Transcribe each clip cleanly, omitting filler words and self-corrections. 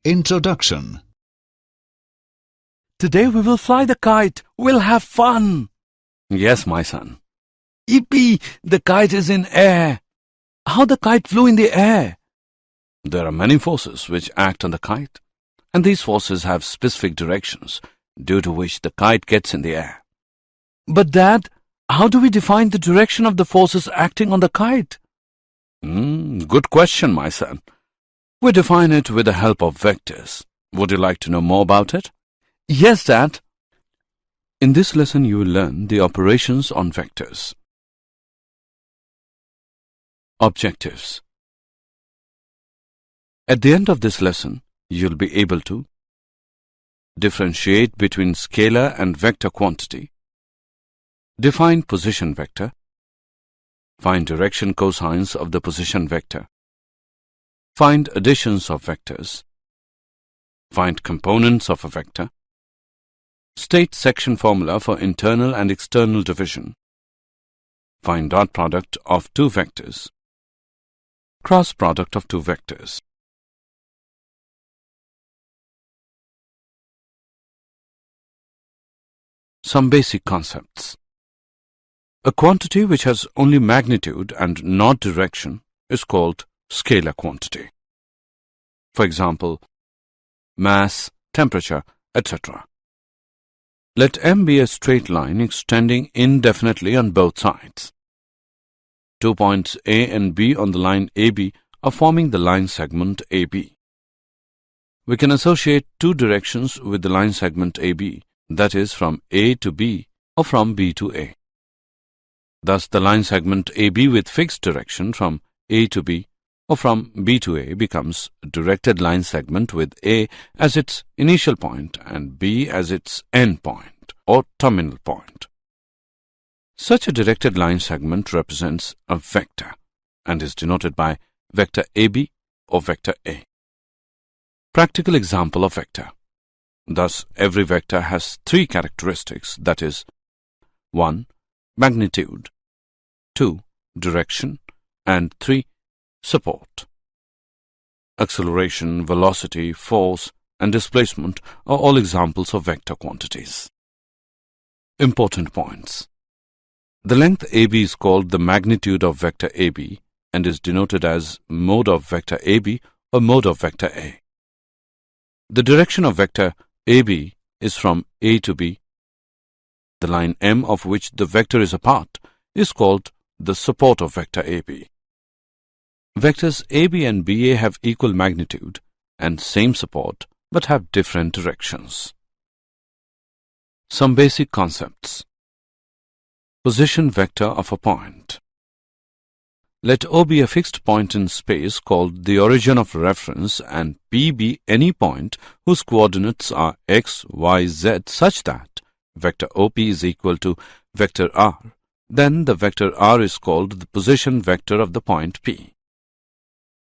Introduction. Today we will fly the kite. We'll have fun. Yes, my son. Yippee! The kite is in air. How the kite flew in the air? There are many forces which act on the kite, and these forces have specific directions, due to which the kite gets in the air. But Dad, how do we define the direction of the forces acting on the kite? Good question, my son. We define it with the help of vectors. Would you like to know more about it? Yes, Dad. In this lesson, you will learn the operations on vectors. Objectives. At the end of this lesson, you'll be able to differentiate between scalar and vector quantity, define position vector, find direction cosines of the position vector, find additions of vectors, find components of a vector, state section formula for internal and external division, find dot product of two vectors, cross product of two vectors. Some basic concepts. A quantity which has only magnitude and not direction is called scalar quantity. For example, mass, temperature, etc. Let M be a straight line extending indefinitely on both sides. 2 points A and B on the line AB are forming the line segment AB. We can associate two directions with the line segment AB, that is from A to B or from B to A. Thus, the line segment AB with fixed direction from A to B or from B to A becomes a directed line segment with A as its initial point and B as its end point or terminal point. Such a directed line segment represents a vector and is denoted by vector AB or vector A. Practical example of vector. Thus, every vector has three characteristics, that is, 1. Magnitude, 2. Direction, and 3. Support. Acceleration, velocity, force, and displacement are all examples of vector quantities. Important points. The length AB is called the magnitude of vector AB and is denoted as mode of vector AB or mode of vector A. The direction of vector AB is from A to B. The line M of which the vector is a part is called the support of vector AB. Vectors AB and BA have equal magnitude and same support but have different directions. Some basic concepts. Position vector of a point. Let O be a fixed point in space called the origin of reference and P be any point whose coordinates are x, y, z such that vector OP is equal to vector r. Then the vector r is called the position vector of the point P.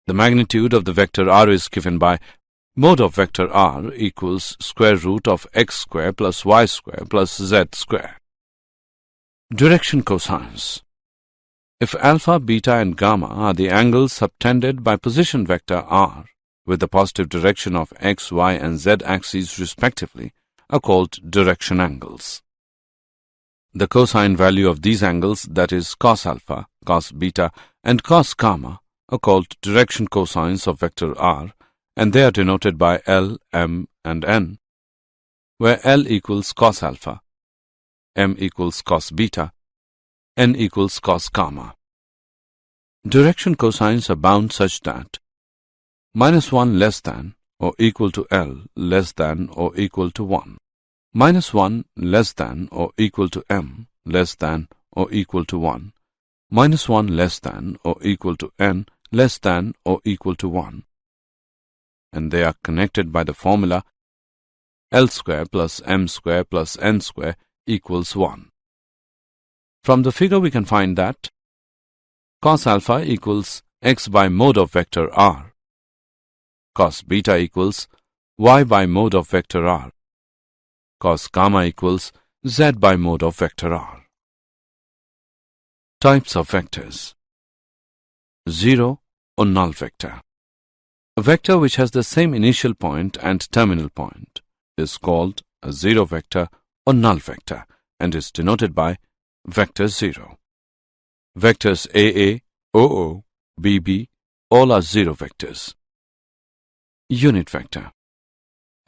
The magnitude of the vector r is given by mode of vector r equals square root of x square plus y square plus z square. Direction cosines. If alpha, beta and gamma are the angles subtended by position vector r with the positive direction of x, y and z axes respectively are called direction angles. The cosine value of these angles, that is cos alpha, cos beta and cos gamma, are called direction cosines of vector r and they are denoted by L, M and N, where L equals cos alpha, M equals cos beta, N equals cos gamma. Direction cosines are bound such that -1 less than or equal to L less than or equal to 1, -1 less than or equal to M less than or equal to 1, -1 less than or equal to N less than or equal to 1, and they are connected by the formula L square plus M square plus N square equals 1. From the figure we can find that cos alpha equals x by mode of vector r, cos beta equals y by mode of vector r, cos gamma equals z by mode of vector r. Types of vectors. Zero or null vector. A vector which has the same initial point and terminal point is called a zero vector or null vector and is denoted by vector 0. Vectors AA, OO, BB all are zero vectors. Unit vector.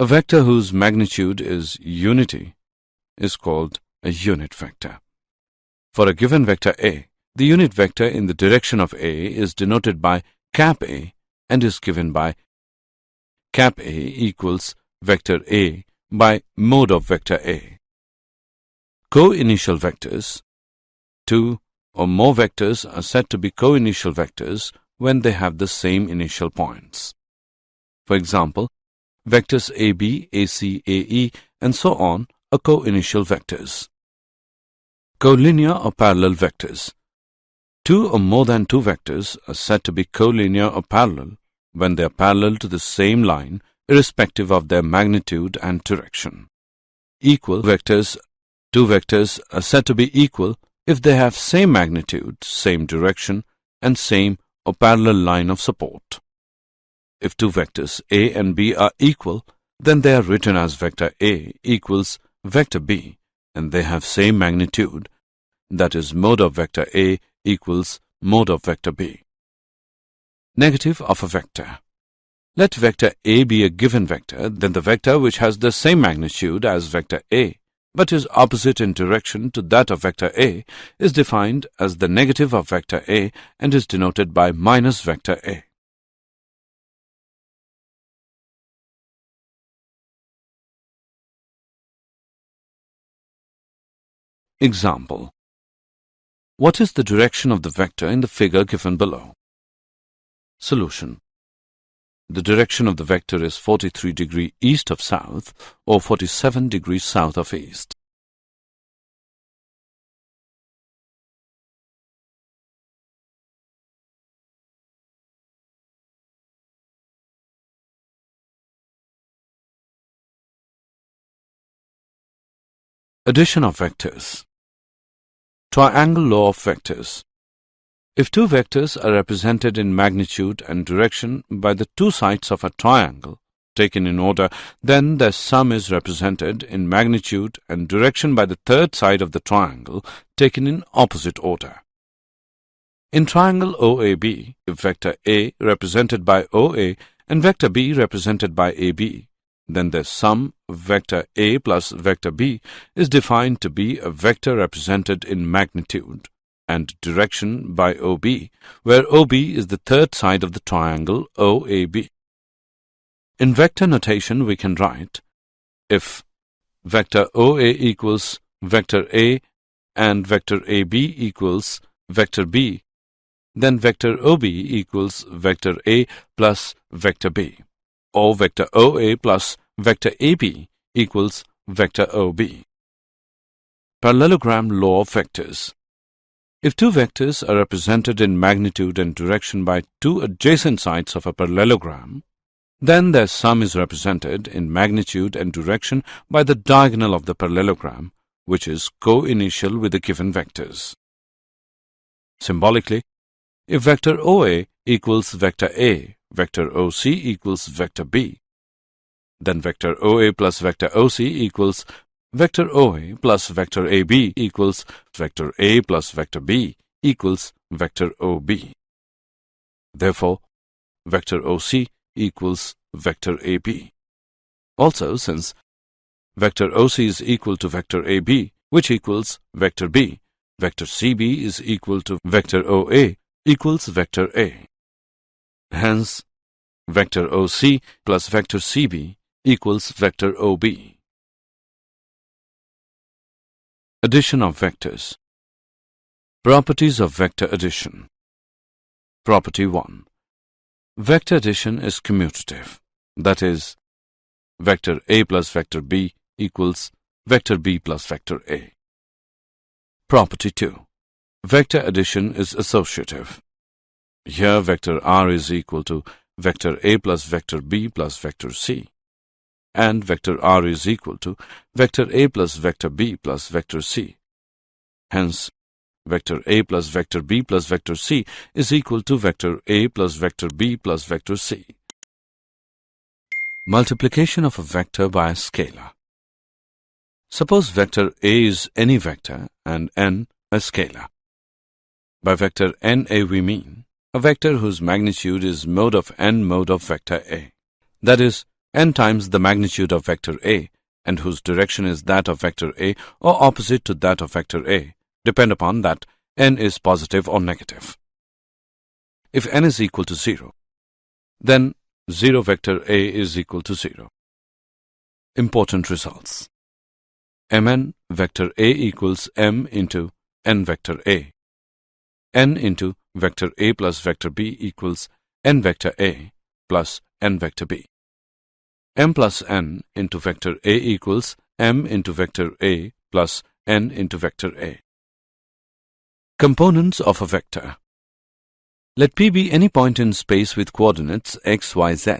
A vector whose magnitude is unity is called a unit vector. For a given vector A, the unit vector in the direction of A is denoted by cap A and is given by cap A equals vector A by mode of vector A. Co-initial vectors. Two or more vectors are said to be co-initial vectors when they have the same initial points. For example, vectors AB, AC, AE and so on are co-initial vectors. Collinear or parallel vectors. Two or more than two vectors are said to be collinear or parallel when they are parallel to the same line irrespective of their magnitude and direction. Equal vectors. Two vectors are said to be equal if they have same magnitude, same direction and same or parallel line of support. If two vectors A and B are equal, then they are written as vector A equals vector B and they have same magnitude, that is mode of vector A equals mode of vector B. Negative of a vector. Let vector A be a given vector, then the vector which has the same magnitude as vector A but is opposite in direction to that of vector A is defined as the negative of vector A and is denoted by minus vector A. Example. What is the direction of the vector in the figure given below? Solution. The direction of the vector is 43 degrees east of south or 47 degrees south of east. Addition of vectors. Triangle law of vectors. If two vectors are represented in magnitude and direction by the two sides of a triangle, taken in order, then their sum is represented in magnitude and direction by the third side of the triangle, taken in opposite order. In triangle OAB, if vector A represented by OA and vector B represented by AB, then their sum, vector A plus vector B, is defined to be a vector represented in magnitude and direction by OB, where OB is the third side of the triangle OAB. In vector notation we can write, if vector OA equals vector A and vector AB equals vector B, then vector OB equals vector A plus vector B, or vector OA plus vector AB equals vector OB. Parallelogram law of vectors. If two vectors are represented in magnitude and direction by two adjacent sides of a parallelogram, then their sum is represented in magnitude and direction by the diagonal of the parallelogram, which is co-initial with the given vectors. Symbolically, if vector OA equals vector A, vector OC equals vector B, then vector OA plus vector OC equals vector OA plus vector AB equals vector A plus vector B equals vector OB. Therefore, vector OC equals vector AB. Also, since vector OC is equal to vector AB, which equals vector B, vector CB is equal to vector OA equals vector A. Hence, vector OC plus vector CB equals vector OB. Addition of vectors. Properties of vector addition. Property 1. Vector addition is commutative. That is, vector A plus vector B equals vector B plus vector A. Property 2. Vector addition is associative. Here vector R is equal to vector A plus vector B plus vector C, and vector R is equal to vector A plus vector B plus vector C. Hence, vector A plus vector B plus vector C is equal to vector A plus vector B plus vector C. Multiplication of a vector by a scalar. Suppose vector A is any vector and n a scalar. By vector NA we mean a vector whose magnitude is mod of n mod of vector A. That is, n times the magnitude of vector A and whose direction is that of vector A or opposite to that of vector A, depend upon that n is positive or negative. If n is equal to 0, then 0 vector A is equal to 0. Important results. Mn vector A equals m into n vector A. N into vector A plus vector B equals n vector A plus n vector B. M plus n into vector A equals m into vector A plus n into vector A. Components of a vector. Let P be any point in space with coordinates x, y, z.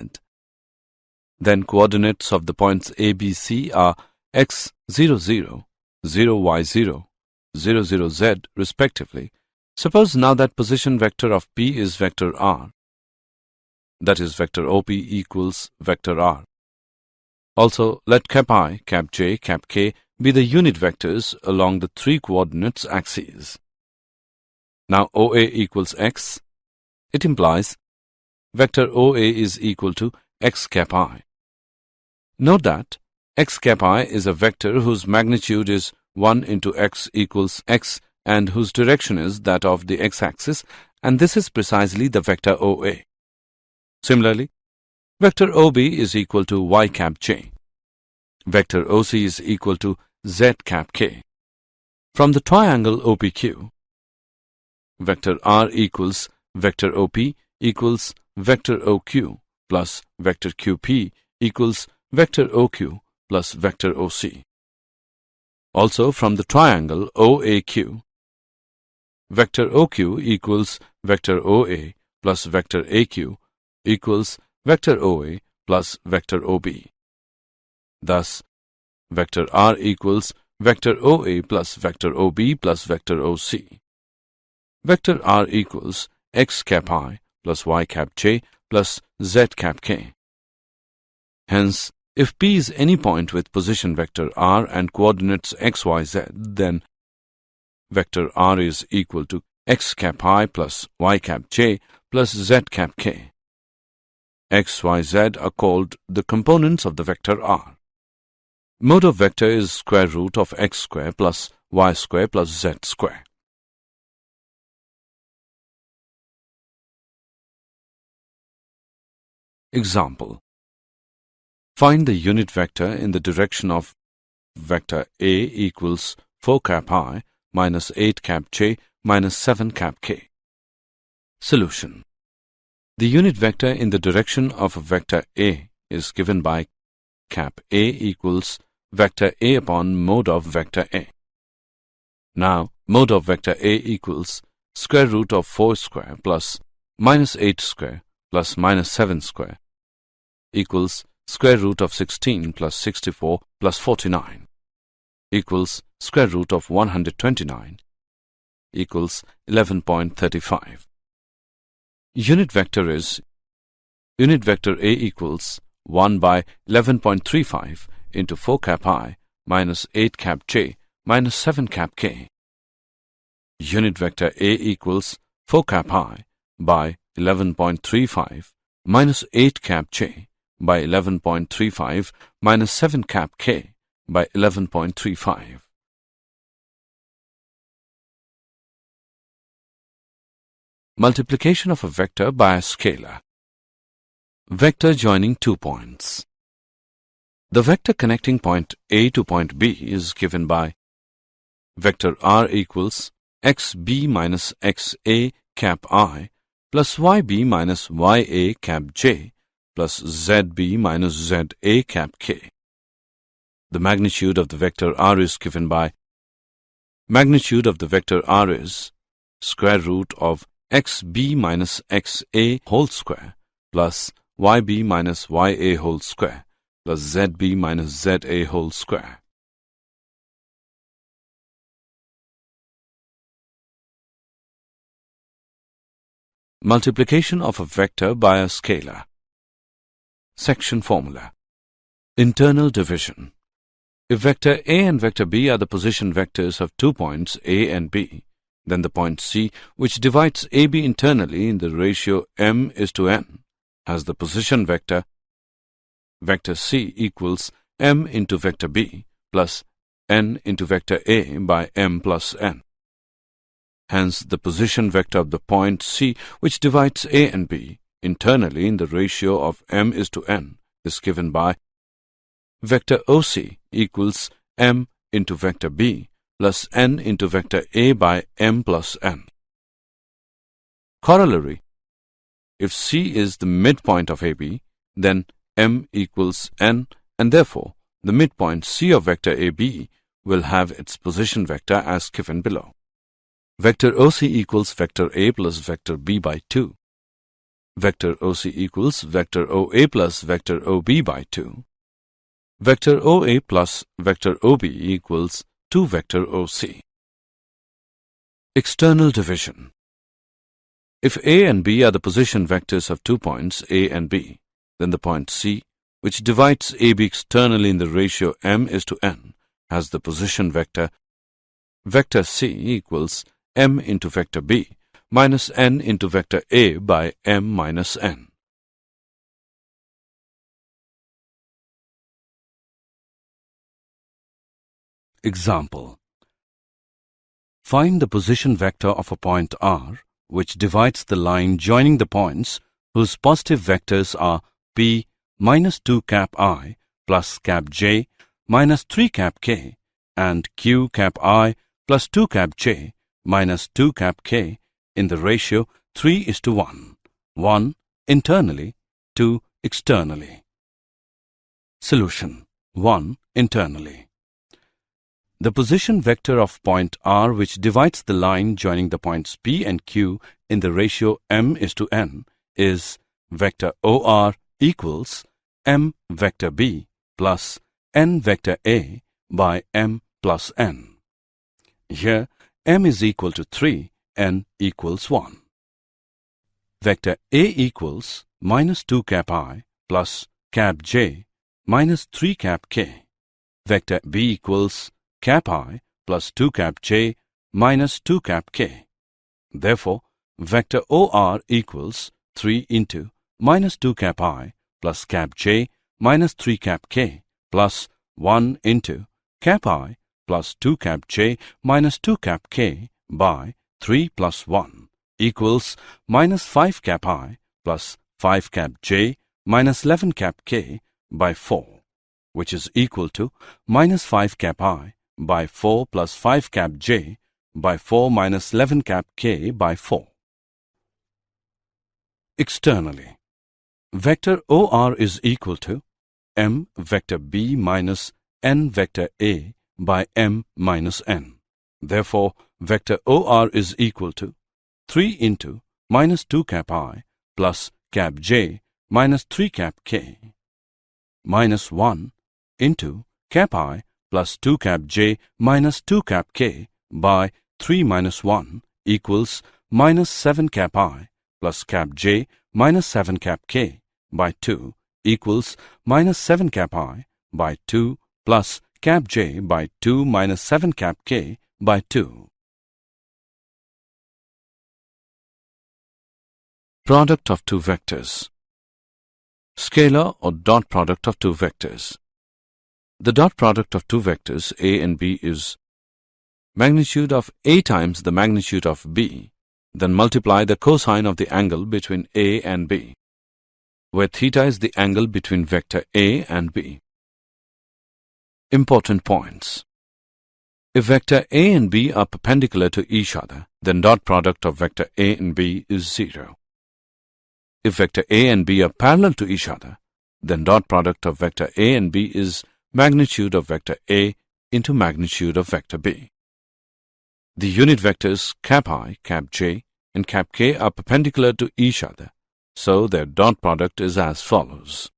Then coordinates of the points A, B, C are x, 0, 0, 0, y, 0, 0, 0, z respectively. Suppose now that position vector of P is vector r. That is, vector OP equals vector r. Also, let cap I, cap j, cap k be the unit vectors along the three coordinates axes. Now OA equals x. It implies vector OA is equal to x cap I. Note that x cap I is a vector whose magnitude is 1 into x equals x and whose direction is that of the x-axis, and this is precisely the vector OA. Similarly, vector OB is equal to y cap j. Vector OC is equal to z cap k. From the triangle OPQ, vector R equals vector OP equals vector OQ plus vector QP equals vector OQ plus vector OC. Also from the triangle OAQ, vector OQ equals vector OA plus vector AQ equals vector OA plus vector OB. Thus, vector R equals vector OA plus vector OB plus vector OC. Vector R equals x cap I plus y cap j plus z cap k. Hence, if P is any point with position vector R and coordinates x, y, z, then vector R is equal to x cap I plus y cap j plus z cap k. X, y, z are called the components of the vector R. Mode of vector is square root of x square plus y square plus z square. Example. Find the unit vector in the direction of vector A equals 4 cap I minus 8 cap j minus 7 cap k. Solution. The unit vector in the direction of vector A is given by cap A equals vector A upon mode of vector A. Now, mode of vector A equals square root of 4 square plus minus 8 square plus minus 7 square equals square root of 16 plus 64 plus 49 equals square root of 129 equals 11.35. Unit vector is unit vector A equals 1 by 11.35 into 4 cap I minus 8 cap j minus 7 cap k. Unit vector A equals 4 cap I by 11.35 minus 8 cap j by 11.35 minus 7 cap k by 11.35. Multiplication of a vector by a scalar. Vector joining two points. The vector connecting point A to point B is given by vector R equals xb minus xa cap I plus yb minus ya cap j plus zb minus za cap k. The magnitude of the vector R is given by magnitude of the vector R is square root of xb minus xa whole square plus yb minus ya whole square plus zb minus za whole square. Multiplication of a vector by a scalar. Section formula. Internal division. If vector A and vector B are the position vectors of 2 points A and B, then the point C, which divides AB internally in the ratio m:n, has the position vector C equals m into vector B plus n into vector A by m plus n. Hence, the position vector of the point C, which divides A and B internally in the ratio of m:n, is given by vector OC equals m into vector B plus n into vector A by m plus n. Corollary. If C is the midpoint of AB, then m equals n, and therefore the midpoint C of vector AB will have its position vector as given below. Vector OC equals vector A plus vector B by 2. Vector OC equals vector OA plus vector OB by 2. Vector OA plus vector OB equals 2 vector OC. External division. If A and B are the position vectors of 2 points A and B, then the point C, which divides AB externally in the ratio m:n, has the position vector C equals m into vector B minus n into vector A by m minus n. Example. Find the position vector of a point R, which divides the line joining the points whose positive vectors are P minus 2 cap I plus cap J minus 3 cap K and Q cap I plus 2 cap J minus 2 cap K in the ratio 3:1, 1 internally, 2 externally. Solution. 1 internally. The position vector of point R, which divides the line joining the points P and Q in the ratio m:n, is vector OR equals m vector B plus n vector A by m plus n. Here, m is equal to 3, n equals 1. Vector A equals minus 2 cap I plus cap J minus 3 cap K. Vector B equals cap I plus 2 cap J minus 2 cap K. Therefore, vector OR equals 3 into minus 2 cap I plus cap J minus 3 cap K plus 1 into cap I plus 2 cap J minus 2 cap K by 3 plus 1 equals minus 5 cap I plus 5 cap J minus 11 cap K by 4, which is equal to minus 5 cap I by 4 plus 5 cap J by 4 minus 11 cap K by 4. Externally, vector OR is equal to m vector B minus n vector A by m minus n. Therefore, vector OR is equal to 3 into minus 2 cap I plus cap J minus 3 cap K minus 1 into cap I plus 2 cap J minus 2 cap K by 3 minus 1 equals minus 7 cap I plus cap J minus 7 cap K by 2 equals minus 7 cap I by 2 plus cap J by 2 minus 7 cap K by 2. Product of two vectors. Scalar or dot product of two vectors. The dot product of two vectors A and B is magnitude of A times the magnitude of B, then multiply the cosine of the angle between A and B, where theta is the angle between vector A and B. Important points. If vector A and B are perpendicular to each other, then dot product of vector A and B is 0. If vector A and B are parallel to each other, then dot product of vector A and B is magnitude of vector A into magnitude of vector B. The unit vectors cap I, cap J, and cap K are perpendicular to each other, so their dot product is as follows.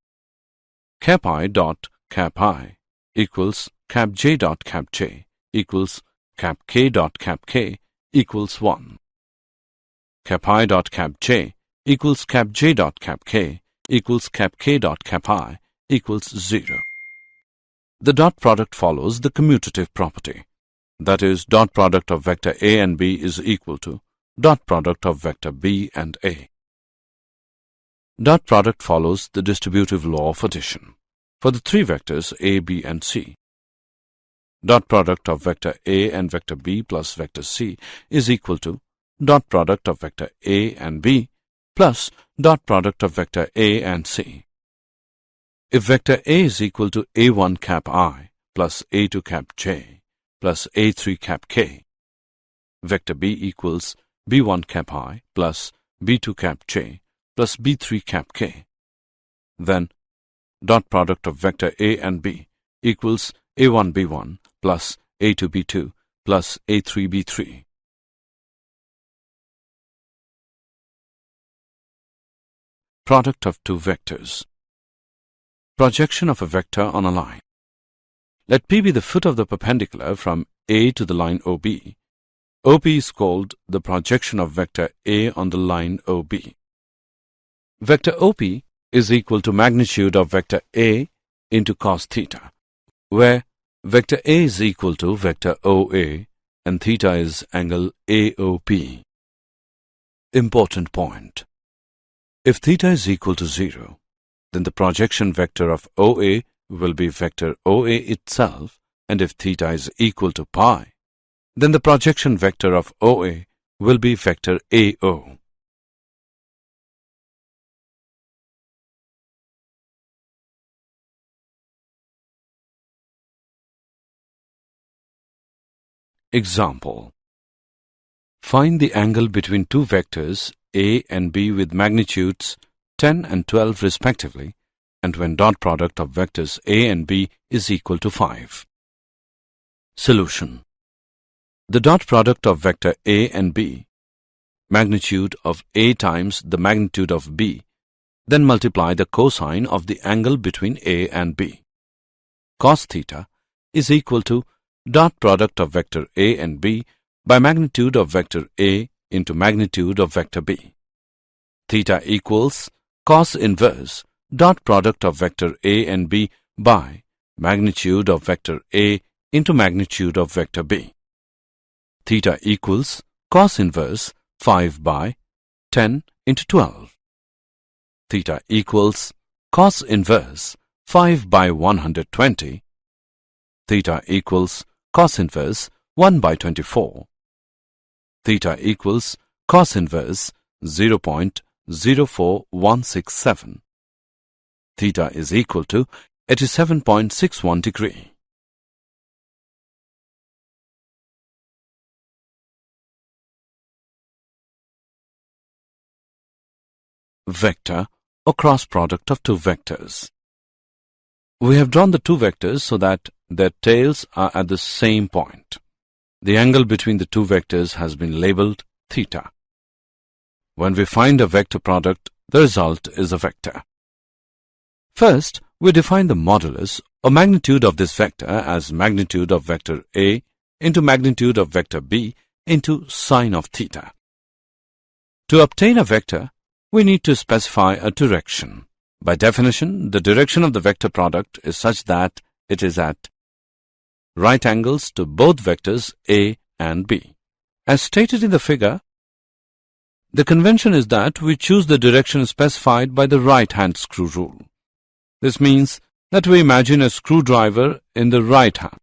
Cap I dot cap I equals cap J dot cap J equals cap K dot cap K equals 1. Cap I dot cap J equals cap J dot cap K equals cap k dot cap I equals 0. The dot product follows the commutative property. That is, dot product of vector A and B is equal to dot product of vector B and A. Dot product follows the distributive law of addition for the three vectors A, B and C. Dot product of vector A and vector B plus vector C is equal to dot product of vector A and B plus dot product of vector A and C. If vector A is equal to A1 cap I plus A2 cap J plus A3 cap K, vector B equals B1 cap I plus B2 cap J plus B3 cap K, then dot product of vector A and B equals A1 B1 plus A2 B2 plus A3 B3. Product of two vectors. Projection of a vector on a line. Let P be the foot of the perpendicular from A to the line OB. OP is called the projection of vector A on the line OB. Vector OP is equal to magnitude of vector A into cos theta, where vector A is equal to vector OA and theta is angle AOP. Important point. If theta is equal to 0, then the projection vector of OA will be vector OA itself, and if theta is equal to pi, then the projection vector of OA will be vector AO. Example. Find the angle between two vectors A and B with magnitudes 10 and 12 respectively, and when dot product of vectors A and B is equal to 5. Solution. The dot product of vector A and B, magnitude of A times the magnitude of B, then multiply the cosine of the angle between A and B. Cos theta is equal to dot product of vector A and B by magnitude of vector A into magnitude of vector B. Theta equals cos inverse dot product of vector A and B by magnitude of vector A into magnitude of vector B. Theta equals cos inverse 5 by 10 into 12. Theta equals cos inverse 5 by 120. Theta equals cos inverse 1 by 24. Theta equals cos inverse 0.04167. Theta is equal to 87.61 degree. Vector or cross product of two vectors. We have drawn the two vectors so that their tails are at the same point. The angle between the two vectors has been labeled theta. When we find a vector product, the result is a vector. First, we define the modulus or magnitude of this vector as magnitude of vector A into magnitude of vector B into sine of theta. To obtain a vector, we need to specify a direction. By definition, the direction of the vector product is such that it is at right angles to both vectors A and B. As stated in the figure, the convention is that we choose the direction specified by the right-hand screw rule. This means that we imagine a screwdriver in the right hand.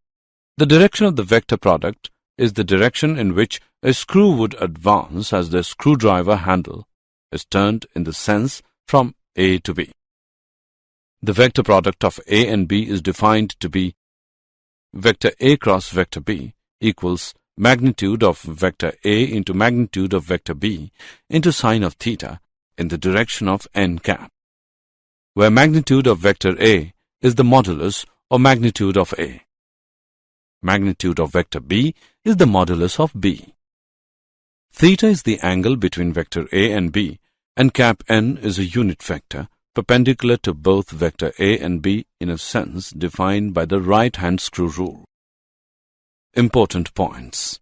The direction of the vector product is the direction in which a screw would advance as the screwdriver handle is turned in the sense from A to B. The vector product of A and B is defined to be vector A cross vector B equals magnitude of vector A into magnitude of vector B into sine of theta in the direction of n cap, where magnitude of vector A is the modulus or magnitude of A. Magnitude of vector B is the modulus of B. Theta is the angle between vector A and B, and cap n is a unit vector perpendicular to both vector A and B in a sense defined by the right-hand screw rule. Important points.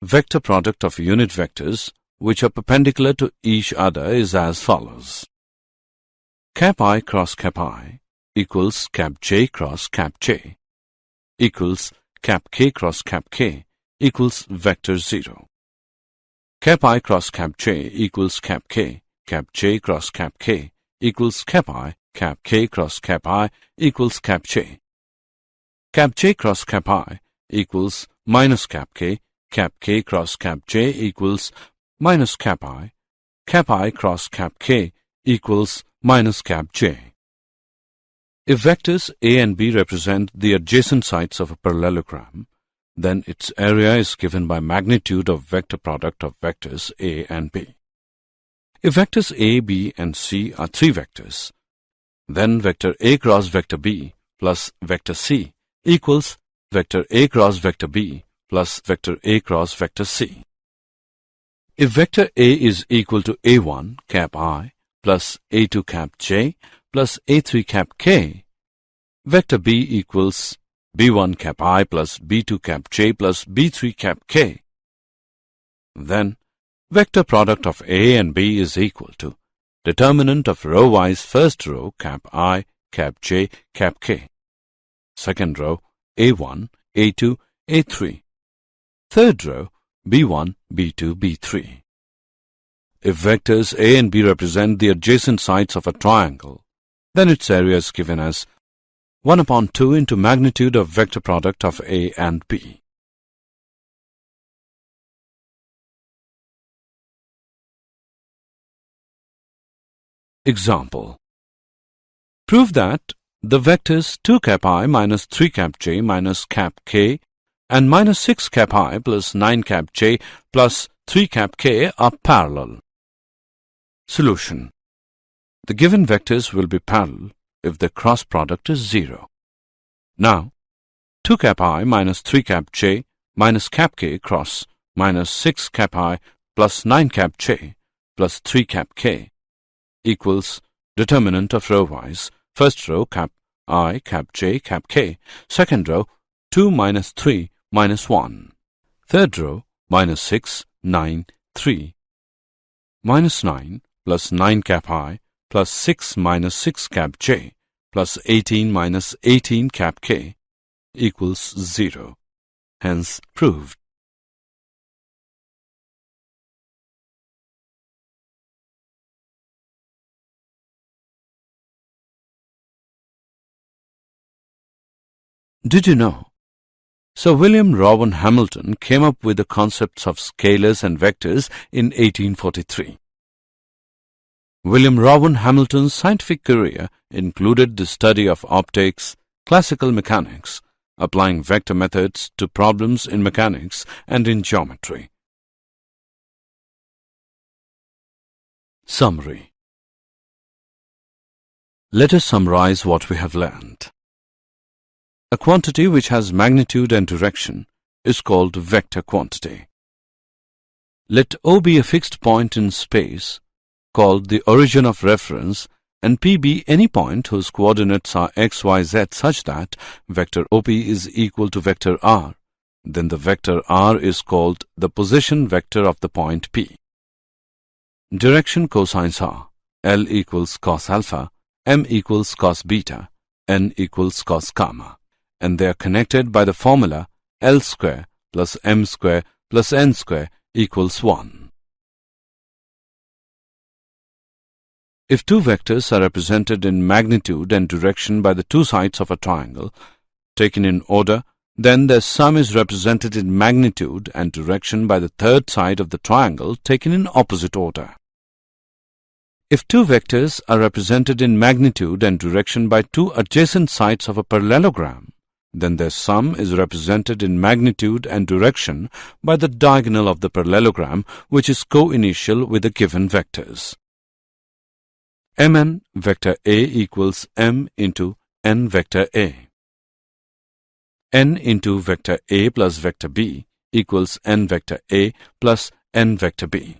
Vector product of unit vectors which are perpendicular to each other is as follows. cap I cross cap I equals cap j cross cap j equals cap k cross cap k equals vector 0. Cap I cross cap j equals cap j cross cap k equals cap k cross cap I equals cap j. Cap j cross cap I equals minus cap k cross cap j equals minus cap I cross cap k equals minus cap j. If vectors A and B represent the adjacent sides of a parallelogram, then its area is given by magnitude of vector product of vectors A and B. If vectors A, B and C are three vectors, then vector A cross vector B plus vector C equals vector A cross vector B plus vector A cross vector C. If vector A is equal to A1 cap I plus A2 cap j plus A3 cap k, vector B equals B1 cap I plus B2 cap j plus B3 cap k. Then, vector product of A and B is equal to determinant of row-wise first row cap I, cap j, cap k. Second row A1, A2, A3. Third row B1, B2, B3. If vectors A and B represent the adjacent sides of a triangle, then its area is given as 1 upon 2 into magnitude of vector product of A and B. Example. Prove that the vectors 2 cap I minus 3 cap j minus cap k and minus 6 cap I plus 9 cap j plus 3 cap k are parallel. Solution. The given vectors will be parallel if the cross product is 0. Now, 2 cap I minus 3 cap j minus cap k cross minus 6 cap I plus 9 cap j plus 3 cap k equals determinant of row-wise first row cap I, cap j, cap k. Second row 2 minus 3 minus 1. Third row minus 6, 9, 3. Minus 9 plus 9 cap I plus 6 minus 6 cap j plus 18 minus 18 cap k equals 0. Hence proved. Did you know? Sir William Rowan Hamilton came up with the concepts of scalars and vectors in 1843. William Rowan Hamilton's scientific career included the study of optics, classical mechanics, applying vector methods to problems in mechanics and in geometry. Summary. Let us summarize what we have learned. A quantity which has magnitude and direction is called vector quantity. Let O be a fixed point in space called the origin of reference and P be any point whose coordinates are x, y, z such that vector OP is equal to vector R. Then the vector R is called the position vector of the point P. Direction cosines are L equals cos alpha, M equals cos beta, N equals cos gamma, and they are connected by the formula L square plus M square plus N square equals 1. If two vectors are represented in magnitude and direction by the two sides of a triangle, taken in order, then their sum is represented in magnitude and direction by the third side of the triangle taken in opposite order. If two vectors are represented in magnitude and direction by two adjacent sides of a parallelogram, then their sum is represented in magnitude and direction by the diagonal of the parallelogram, which is co-initial with the given vectors. Mn vector A equals M into N vector A. N into vector A plus vector B equals N vector A plus N vector B.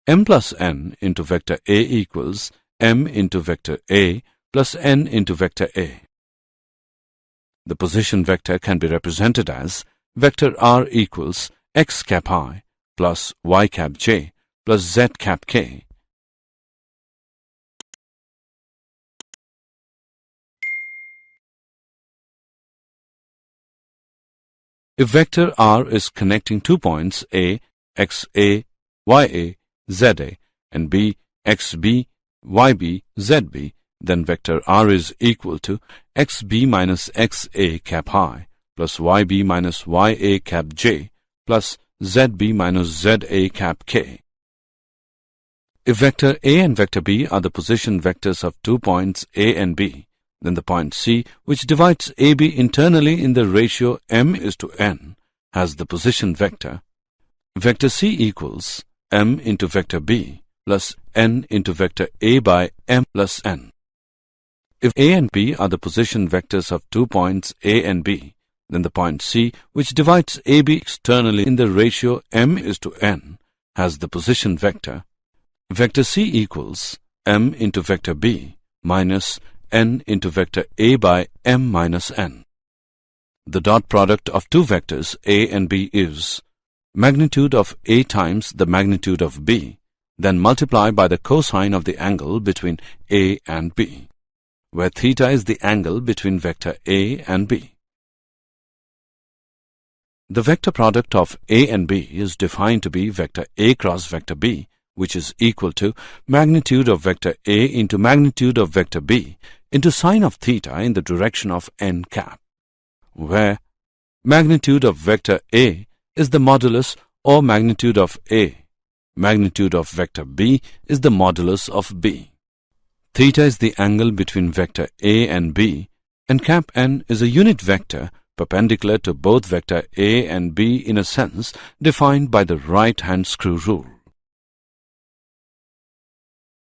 M plus N into vector A equals M into vector A plus N into vector A. The position vector can be represented as vector R equals x cap I plus y cap j plus z cap k. If vector R is connecting 2 points A, XA, YA, ZA and B, XB, YB, ZB, then vector R is equal to XB minus XA cap I plus YB minus YA cap J plus ZB minus ZA cap K. If vector A and vector B are the position vectors of 2 points A and B, then the point C, which divides AB internally in the ratio m:n, has the position vector. Vector C equals m into vector B plus n into vector A by m plus n. If A and B are the position vectors of 2 points A and B, then the point C, which divides AB externally in the ratio m:n, has the position vector. Vector C equals m into vector B minus n into vector A by m minus n. The dot product of two vectors A and B is magnitude of A times the magnitude of B, then multiply by the cosine of the angle between A and B, where theta is the angle between vector A and B. The vector product of A and B is defined to be vector A cross vector B, which is equal to magnitude of vector A into magnitude of vector B into sine of theta in the direction of n cap, where magnitude of vector A is the modulus or magnitude of A. Magnitude of vector B is the modulus of B. Theta is the angle between vector A and B, and cap n is a unit vector perpendicular to both vector A and B in a sense defined by the right-hand screw rule.